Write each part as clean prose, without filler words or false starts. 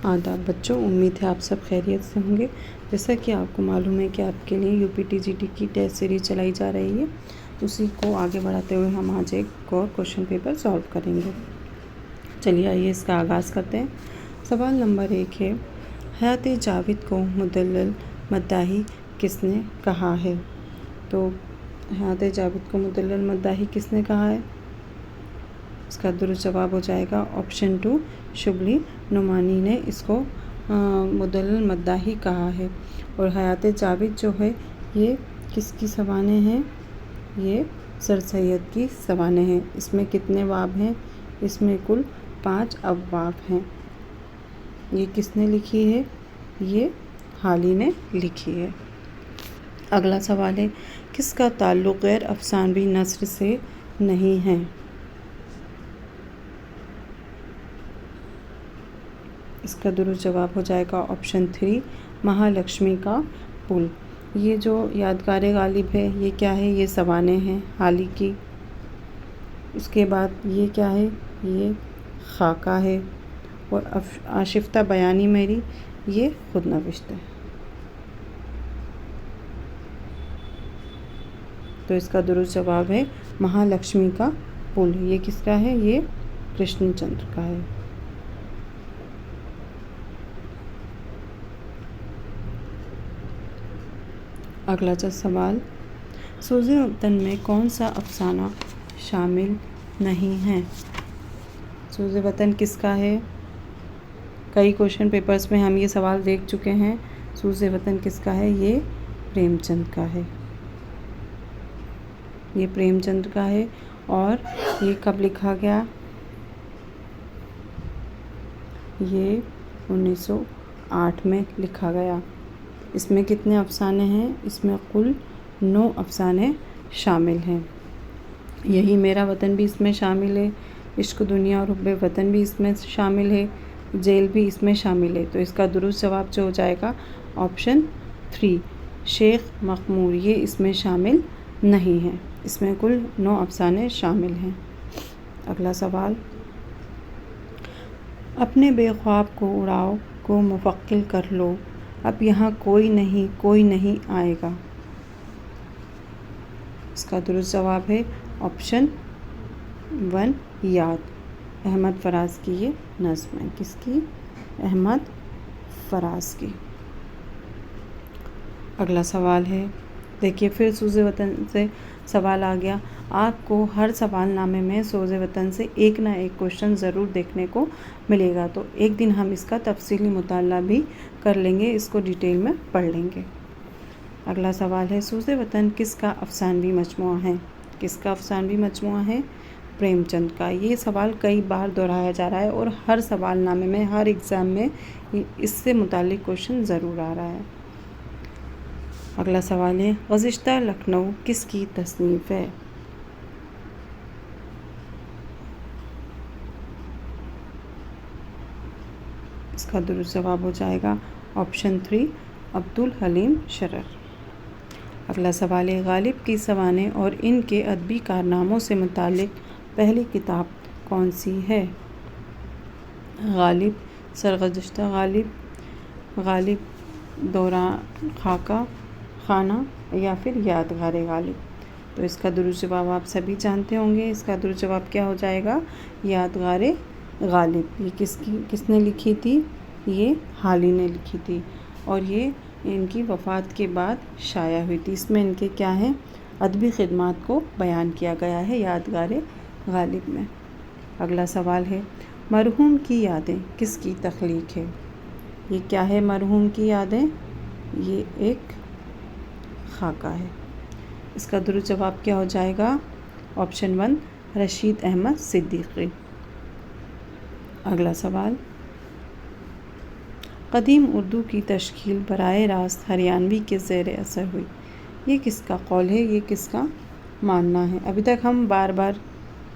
آداب بچوں، امید ہے آپ سب خیریت سے ہوں گے۔ جیسا کہ آپ کو معلوم ہے کہ آپ کے لیے U P T G T کی ٹیسٹ سیریز چلائی جا رہی ہے، اسی کو آگے بڑھاتے ہوئے ہم آج ایک اور کوشچن پیپر سالو کریں گے۔ چلیے آئیے اس کا آغاز کرتے ہیں۔ سوال نمبر 1 ہے، حیات جاوید کو مدلل مداحی کس نے کہا ہے؟ تو حیات جاوید کو مدلل مداحی کس نے کہا ہے؟ اس کا درست جواب ہو جائے گا آپشن 2، شبلی نعمانی نے اس کو مدلل مداحی کہا ہے۔ اور حیات جاوید جو ہے یہ کس کی سوانح ہیں؟ یہ سر سید کی سوانح ہیں۔ اس میں کتنے باب ہیں؟ اس میں کل 5 ابواب ہیں۔ یہ کس نے لکھی ہے؟ یہ حالی نے لکھی ہے۔ اگلا سوال ہے، کس کا تعلق غیر افسانوی نثر سے نہیں ہے؟ اس کا درست جواب ہو جائے گا آپشن 3، مہالکشمی کا پل۔ یہ جو یادگار غالب ہے یہ کیا ہے؟ یہ سوانح ہیں حالی کی۔ اس کے بعد یہ کیا ہے؟ یہ خاکہ ہے۔ اور آشفتہ بیانی میری یہ خود نوشت ہے۔ تو اس کا درست جواب ہے مہالکشمی کا پل۔ یہ کس کا ہے؟ یہ کرشن چندر کا ہے۔ اگلا سوال، سوز وطن میں کون سا افسانہ شامل نہیں ہے؟ سوز وطن کس کا ہے؟ کئی کوشچن پیپرز میں ہم یہ سوال دیکھ چکے ہیں۔ سوز وطن کس کا ہے؟ یہ پریم چند کا ہے۔ یہ پریم چند کا ہے۔ اور یہ کب لکھا گیا؟ یہ 1908 میں لکھا گیا۔ اس میں کتنے افسانے ہیں؟ اس میں کل 9 افسانے شامل ہیں۔ یہی میرا وطن بھی اس میں شامل ہے، عشق دنیا اور حب وطن بھی اس میں شامل ہے، جیل بھی اس میں شامل ہے۔ تو اس کا درست جواب جو ہو جائے گا آپشن 3، شیخ مخمور، یہ اس میں شامل نہیں ہے۔ اس میں کل 9 افسانے شامل ہیں۔ اگلا سوال، اپنے بے خواب کو اڑاؤ کو مفعل کر لو، اب یہاں کوئی نہیں آئے گا۔ اس کا درست جواب ہے آپشن 1، یاد، احمد فراز کی یہ نظم ہے۔ کس کی؟ احمد فراز کی۔ اگلا سوال ہے، دیکھیے پھر سوز وطن سے سوال آ گیا۔ آپ کو ہر سوال نامے میں سوز وطن سے ایک نہ ایک کوشچن ضرور دیکھنے کو ملے گا، تو ایک دن ہم اس کا تفصیلی مطالعہ بھی کر لیں گے، اس کو ڈیٹیل میں پڑھ لیں گے۔ اگلا سوال ہے، سوز وطن کس کا افسانوی مجموعہ ہے؟ کس کا افسانوی مجموعہ ہے؟ پریم چند کا۔ یہ سوال کئی بار دہرایا جا رہا ہے اور ہر سوال نامے میں، ہر ایگزام میں اس سے متعلق کوشچن ضرور آ رہا ہے۔ اگلا سوال ہے، گزشتہ لکھنؤ کس کی تصنیف ہے؟ اس کا درست جواب ہو جائے گا آپشن 3، عبدالحلیم شرر۔ اگلا سوال ہے، غالب کی سوانح اور ان کے ادبی کارناموں سے متعلق پہلی کتاب کون سی ہے؟ غالب، سرگزشتہ غالب، غالب دوران خاکہ خانہ، یا پھر یادگار غالب؟ تو اس کا درست جواب آپ سبھی جانتے ہوں گے۔ اس کا درست جواب کیا ہو جائے گا؟ یادگار غالب۔ یہ کس نے لکھی تھی؟ یہ حالی نے لکھی تھی، اور یہ ان کی وفات کے بعد شائع ہوئی تھی۔ اس میں ان کے کیا ہیں؟ ادبی خدمات کو بیان کیا گیا ہے یادگار غالب میں۔ اگلا سوال ہے، مرحوم کی یادیں کس کی تخلیق ہے؟ یہ کیا ہے مرحوم کی یادیں؟ یہ ایک خاکہ ہے۔ اس کا درست جواب کیا ہو جائے گا؟ آپشن 1، رشید احمد صدیقی۔ اگلا سوال، قدیم اردو کی تشکیل براہ راست ہریانوی کے زیر اثر ہوئی، یہ کس کا قول ہے؟ یہ کس کا ماننا ہے؟ ابھی تک ہم بار بار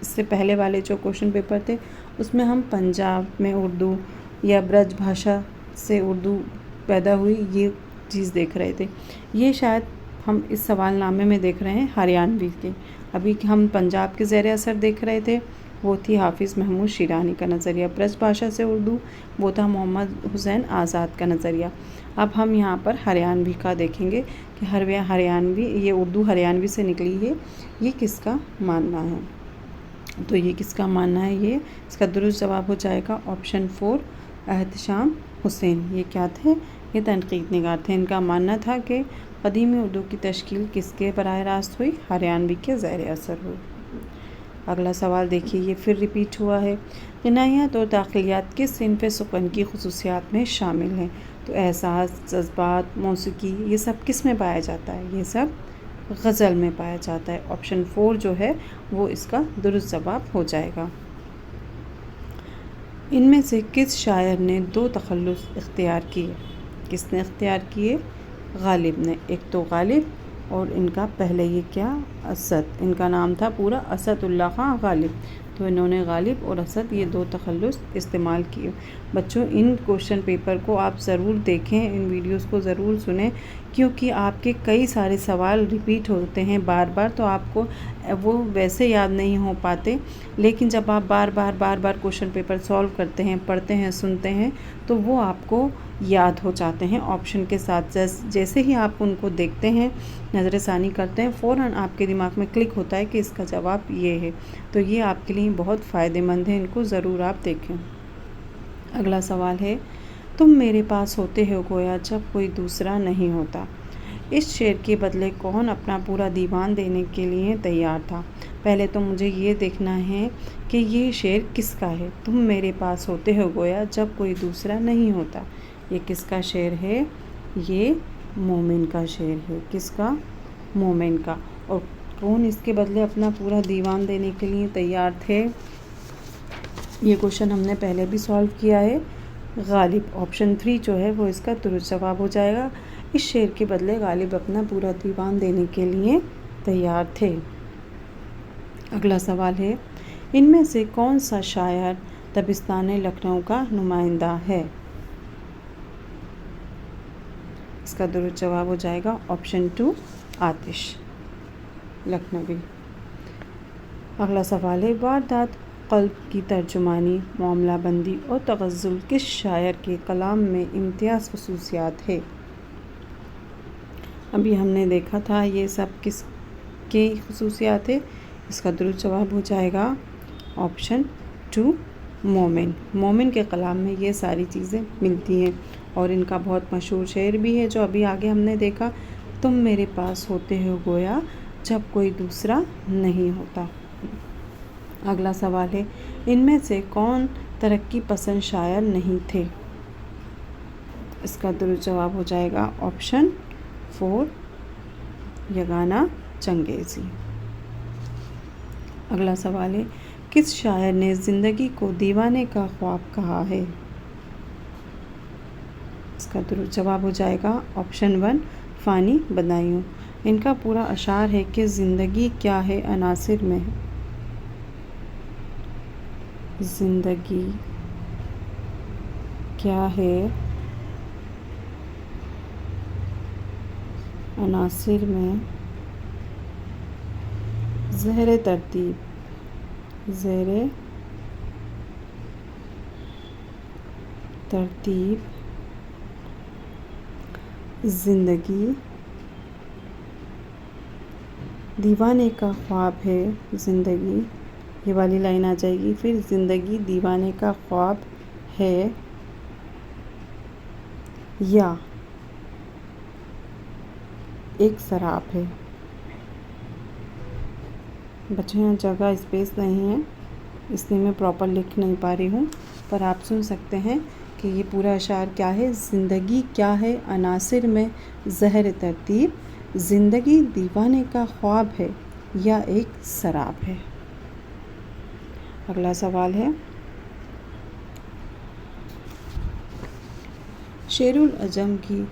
اس سے پہلے والے جو کوشچن پیپر تھے اس میں ہم پنجاب میں اردو یا برج بھاشا سے اردو پیدا ہوئی یہ چیز دیکھ رہے تھے۔ یہ شاید ہم اس سوال نامے میں دیکھ رہے ہیں ہریانوی کے۔ ابھی ہم پنجاب کے زیر اثر دیکھ رہے تھے، وہ تھی حافظ محمود شیرانی کا نظریہ. برج بھاشا سے اردو، وہ تھا محمد حسین آزاد کا نظریہ. اب ہم یہاں پر ہریانوی کا دیکھیں گے کہ ہریانوی، یہ اردو ہریانوی سے نکلی ہے، یہ کس کا ماننا ہے. تو یہ کس کا ماننا ہے؟ یہ اس کا درست جواب ہو جائے گا آپشن 4 احتشام حسین. یہ کیا تھے؟ یہ تنقید نگار تھے. ان کا ماننا تھا کہ قدیمی اردو کی تشکیل کس کے براہ راست ہوئی؟ ہریانوی کے زیر اثر ہوئی. اگلا سوال دیکھیے، یہ پھر ریپیٹ ہوا ہے. غنائیات اور داخلیات کس صنف سخن کی خصوصیات میں شامل ہیں؟ تو احساس، جذبات، موسیقی، یہ سب کس میں پایا جاتا ہے؟ یہ سب غزل میں پایا جاتا ہے. آپشن 4 جو ہے وہ اس کا درست جواب ہو جائے گا. ان میں سے کس شاعر نے 2 تخلص اختیار کیے؟ کس نے اختیار کیے؟ غالب نے. ایک تو غالب اور ان کا پہلے یہ کیا؟ اسد. ان کا نام تھا پورا اسد اللہ خان غالب. تو انہوں نے غالب اور اسد یہ 2 تخلص استعمال کیے. بچوں ان کوشچن پیپر کو آپ ضرور دیکھیں، ان ویڈیوز کو ضرور سنیں، کیونکہ آپ کے کئی سارے سوال ریپیٹ ہوتے ہیں بار بار، تو آپ کو وہ ویسے یاد نہیں ہو پاتے، لیکن جب آپ بار بار کوشچن پیپر سولو کرتے ہیں، پڑھتے ہیں، سنتے ہیں، تو وہ آپ کو یاد ہو جاتے ہیں آپشن کے ساتھ. جیسے ہی آپ ان کو دیکھتے ہیں، نظر ثانی کرتے ہیں، فوراً آپ کے دماغ میں کلک ہوتا ہے کہ اس کا جواب یہ ہے. تو یہ آپ کے لیے بہت فائدہ مند ہے، ان کو ضرور آپ دیکھیں. اگلا سوال ہے، تم میرے پاس ہوتے ہو گویا جب کوئی دوسرا نہیں ہوتا. اس شعر کے بدلے کون اپنا پورا دیوان دینے کے لیے تیار تھا؟ پہلے تو مجھے یہ دیکھنا ہے کہ یہ شعر کس کا ہے. تم میرے پاس ہوتے ہو گویا جب کوئی دوسرا نہیں ہوتا، یہ کس کا شعر ہے؟ یہ مومن کا شعر ہے. کس کا؟ مومن کا. اور کون اس کے بدلے اپنا پورا دیوان دینے کے لیے تیار تھے؟ یہ کوشچن ہم نے پہلے بھی سولو کیا ہے. غالب. آپشن 3 جو ہے وہ اس کا درست جواب ہو جائے گا. اس شعر کے بدلے غالب اپنا پورا دیوان دینے کے لیے تیار تھے. اگلا سوال ہے، ان میں سے کون سا شاعر دبستان لکھنؤ کا نمائندہ ہے؟ اس کا درست جواب ہو جائے گا آپشن 2 آتش لکھنوی. اگلا سوال ہے، واردات قلب کی ترجمانی، معاملہ بندی اور تغزل کس شاعر کے کلام میں امتیاز خصوصیات ہے؟ ابھی ہم نے دیکھا تھا یہ سب کس کی خصوصیات ہے. اس کا درست جواب ہو جائے گا آپشن 2 مومن. مومن کے کلام میں یہ ساری چیزیں ملتی ہیں، اور ان کا بہت مشہور شعر بھی ہے جو ابھی آگے ہم نے دیکھا، تم میرے پاس ہوتے ہو گویا جب کوئی دوسرا نہیں ہوتا. اگلا سوال ہے، ان میں سے کون ترقی پسند شاعر نہیں تھے؟ اس کا درست جواب ہو جائے گا آپشن 4 یگانہ چنگیزی. اگلا سوال ہے، کس شاعر نے زندگی کو دیوانے کا خواب کہا ہے؟ اس کا درست جواب ہو جائے گا آپشن 1 فانی بدایوں. ان کا پورا اشعار ہے کہ زندگی کیا ہے عناصر میں. زندگی کیا ہے عناصر میں، زہر ترتیب، زیر ترتیب زندگی، دیوانے کا خواب ہے. زندگی یہ والی لائن آ جائے گی، پھر زندگی دیوانے کا خواب ہے یا ایک سراب ہے. بچوں یہاں جگہ اسپیس نہیں ہے، اس لیے میں پراپر لکھ نہیں پا رہی ہوں، پر آپ سن سکتے ہیں کہ یہ پورا اشعار کیا ہے. زندگی کیا ہے عناصر میں، زہر ترتیب، زندگی دیوانے کا خواب ہے یا ایک سراب ہے. اگلا سوال ہے، شعر العجم کی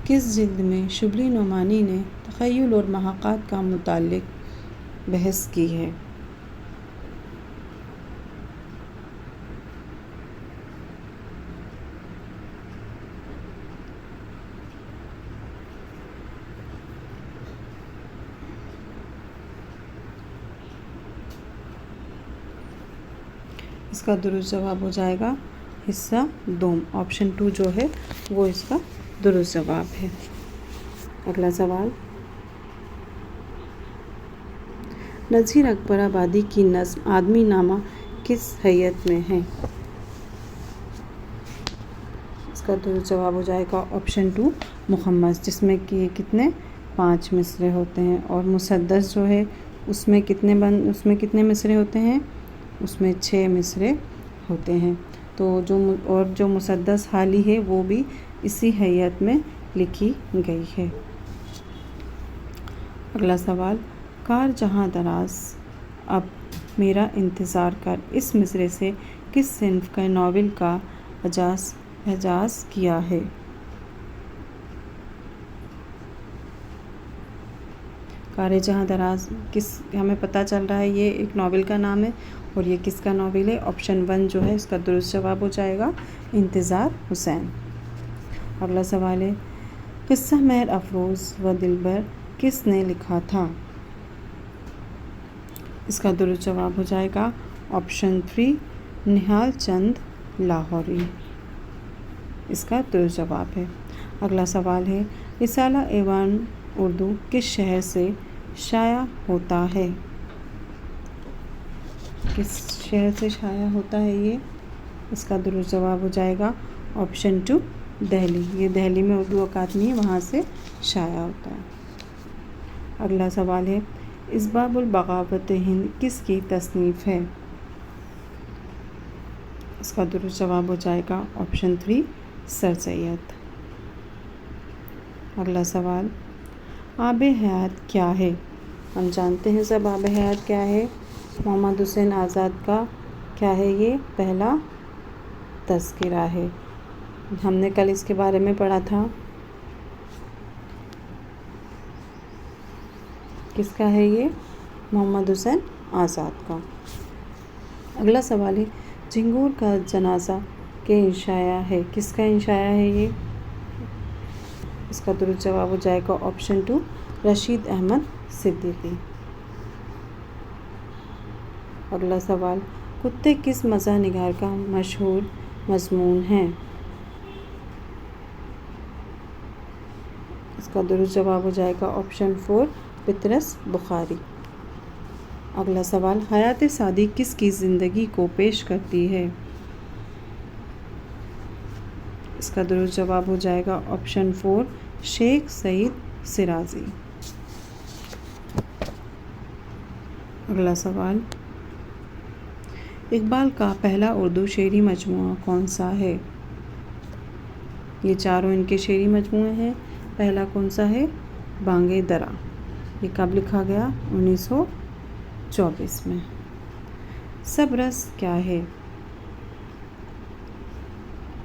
کس جلد میں شبلی نعمانی نے تخیل اور محاقات کا متعلق بحث کی ہے؟ اس کا درست جواب ہو جائے گا حصہ دوم، آپشن 2 جو ہے وہ اس کا درست جواب ہے۔ اگلا سوال، نذیر اکبر آبادی کی نظم آدمی نامہ کس ہیئت میں ہے؟ اس کا درست جواب ہو جائے گا آپشن 2 مخمس، جس میں کہ کتنے 5 مصرے ہوتے ہیں، اور مسدس جو ہے اس میں کتنے مصرے ہوتے ہیں؟ اس میں 6 مصرے ہوتے ہیں۔ تو جو مسدس حالی ہے وہ بھی اسی ہیئت میں لکھی گئی ہے۔ اگلا سوال، کار جہاں دراز اب میرا انتظار کر، اس مصرے سے کس صنف کے ناول کا اعزاز کیا ہے؟ کار جہاں دراز ہمیں پتہ چل رہا ہے یہ ایک ناول کا نام ہے، اور یہ کس کا ناول ہے؟ آپشن 1 جو ہے اس کا درست جواب ہو جائے گا انتظار حسین۔ اگلا سوال ہے، قصہ مہر افروز و دلبر کس نے لکھا تھا؟ اس کا درست جواب ہو جائے گا آپشن 3 نہال چند لاہوری، اس کا درست جواب ہے۔ اگلا سوال ہے، رسالہ ایوان اردو کس شہر سے شائع ہوتا ہے؟ کس شہر سے شائع ہوتا ہے یہ؟ اس کا درست جواب ہو جائے گا آپشن 2 دہلی، یہ دہلی میں اردو اکادمی ہے، وہاں سے شائع ہوتا ہے۔ اگلا سوال ہے، اسباب البغاوت ہند کس کی تصنیف ہے؟ اس کا درست جواب ہو جائے گا آپشن 3 سر سید۔ اگلا سوال، آب حیات کیا ہے؟ ہم جانتے ہیں سب آب حیات کیا ہے۔ محمد حسین آزاد کا کیا ہے یہ؟ پہلا تذکرہ ہے، ہم نے کل اس کے بارے میں پڑھا تھا۔ کس کا ہے یہ؟ محمد حسین آزاد کا۔ اگلا سوال ہے، جھنگور کا جنازہ کے انشائیہ ہے، کس کا انشائیہ ہے یہ؟ اس کا درست جواب ہو جائے گا آپشن 2 رشید احمد صدیقی۔ اگلا سوال، کتے کس مزاح نگار کا مشہور مضمون ہے؟ اس کا درست جواب ہو جائے گا آپشن 4 پطرس بخاری۔ اگلا سوال، حیات سعدی کس کی زندگی کو پیش کرتی ہے؟ اس کا درست جواب ہو جائے گا آپشن 4 شیخ سعید شیرازی۔ اگلا سوال، اقبال کا پہلا اردو شعری مجموعہ کون سا ہے؟ یہ چاروں ان کے شعری مجموعے ہیں۔ پہلا کون سا ہے؟ بانگ درا، یہ کب لکھا گیا؟ 1924 میں۔ سب رس کیا ہے؟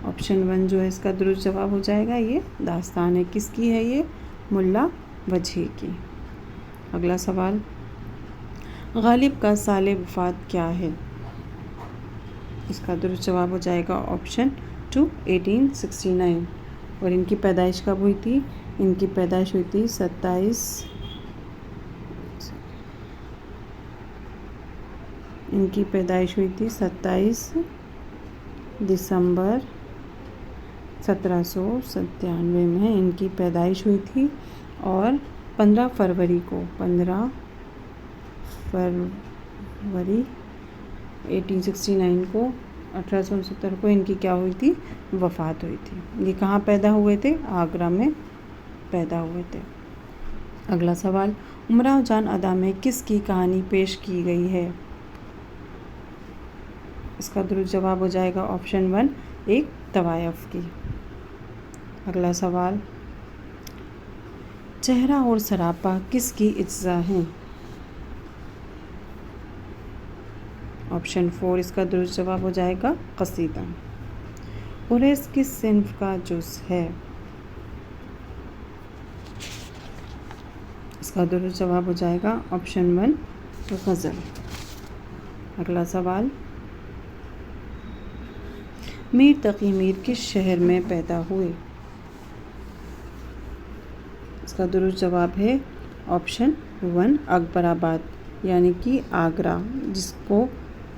آپشن 1 جو ہے اس کا درست جواب ہو جائے گا یہ داستان ہے، کس کی ہے یہ؟ ملا وجہی کی۔ اگلا سوال، غالب کا سال وفات کیا ہے؟ اس کا درست جواب ہو جائے گا آپشن 2 1869، اور ان کی پیدائش کب ہوئی تھی؟ ان کی پیدائش ہوئی تھی 27 دسمبر 1797 میں ان کی پیدائش ہوئی تھی، اور 15 فروری 1869 کو 1869 کو ان کی کیا ہوئی تھی؟ وفات ہوئی تھی۔ یہ کہاں پیدا ہوئے تھے؟ آگرہ میں پیدا ہوئے تھے۔ اگلا سوال، امراؤ جان ادا میں کس کی کہانی پیش کی گئی ہے؟ اس کا درست جواب ہو جائے گا آپشن 1 ایک طوائف کی۔ اگلا سوال، چہرہ اور سراپا کس کی اجزاء ہیں؟ آپشن 4 اس کا درست جواب ہو جائے گا قصیدہ۔ اوریس کس صنف کا جز ہے؟ اس کا درست جواب ہو جائے گا آپشن 1 غزل۔ اگلا سوال، میر تقی میر کس شہر میں پیدا ہوئے؟ اس کا درست جواب ہے آپشن 1 اکبر آباد، یعنی کہ آگرہ، جس کو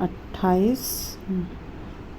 28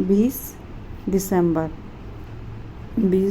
20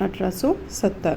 1870।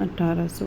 1800।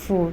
4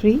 3